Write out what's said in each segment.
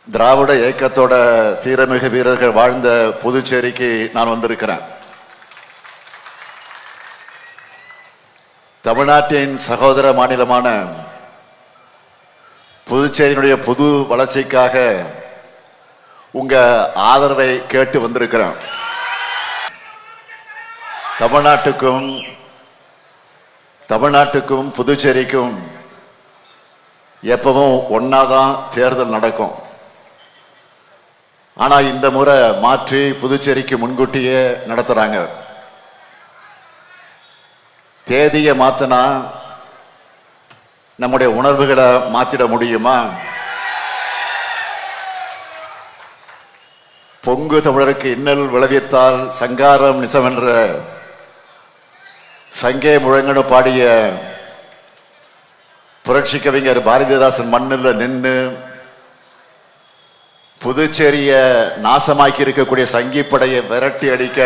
திராவிட இயக்கத்தோட தீரமிகு வீரர்கள் வாழ்ந்த புதுச்சேரிக்கு நான் வந்திருக்கிறேன். தமிழ்நாட்டின் சகோதர மாநிலமான புதுச்சேரியினுடைய புது வளர்ச்சிக்காக உங்க ஆதரவை கேட்டு வந்திருக்கிறேன். தமிழ்நாட்டுக்கும் புதுச்சேரிக்கும் எப்பவும் ஒன்னாதான் தேர்தல் நடக்கும். ஆனா இந்த முறை மாற்றி புதுச்சேரிக்கு முன்கூட்டியே நடத்துறாங்க. தேதியை மாத்தினா நம்முடைய உணர்வுகளை மாத்திட முடியுமா? பொங்கு தமிழருக்கு இன்னல் விளைவித்தால் சங்காரம் நிசமென்ற சங்கே முழங்கனு பாடிய புரட்சி கவிஞர் பாரதிதாசன் மண்ணில் நின்று புதுச்சேரிய நாசமாக்கி இருக்கக்கூடிய சங்கிப்படையை விரட்டி அடிக்க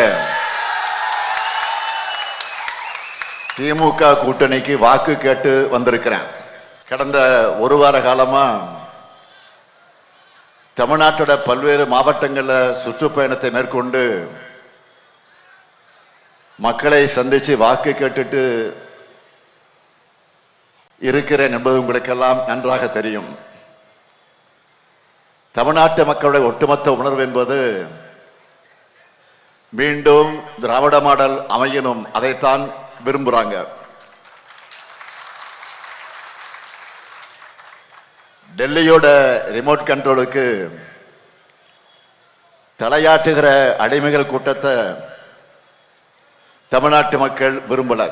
திமுக கூட்டணிக்கு வாக்கு கேட்டு வந்திருக்கிறேன். கடந்த ஒரு வார காலமா தமிழ்நாட்டோட பல்வேறு மாவட்டங்களில் சுற்றுப்பயணத்தை மேற்கொண்டு மக்களை சந்திச்சு வாக்கு கேட்டுட்டு இருக்கிறேன் என்பது உங்களுக்கெல்லாம் நன்றாக தெரியும். தமிழ்நாட்டு மக்களுடைய ஒட்டுமொத்த உணர்வு என்பது மீண்டும் திராவிட மாடல் அமையணும், அதைத்தான் விரும்புறாங்க. டெல்லியோட ரிமோட் கண்ட்ரோலுக்கு தலையாட்டுகிற அடிமைகள் கூட்டத்தை தமிழ்நாட்டு மக்கள் விரும்பல.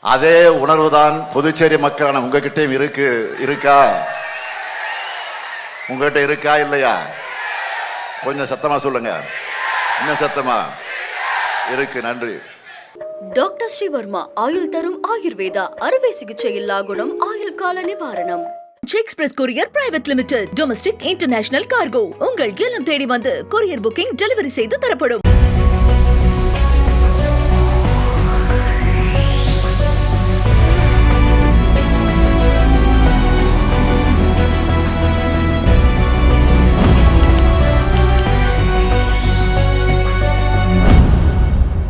அதே உணர்வுதான் புதுச்சேரி மக்களான உங்ககிட்டயும் இருக்கா? உங்ககிட்ட இருக்கா இல்லையா? கொஞ்சம் சத்தமா சொல்லுங்க. இன்னும் சத்தமா இருக்கு. நன்றி. டாக்டர் ஸ்ரீவர்மா ஆயுள் தரும் ஆயுர்வேதா அறுவை சிகிச்சை இல்லா குணம் ஆயுள் கால நிவாரணம். Express courier private limited domestic international cargo உங்கள் இல்லம் தேடி வந்து கொரியர் புக்கிங் டெலிவரி செய்து தரப்படும்.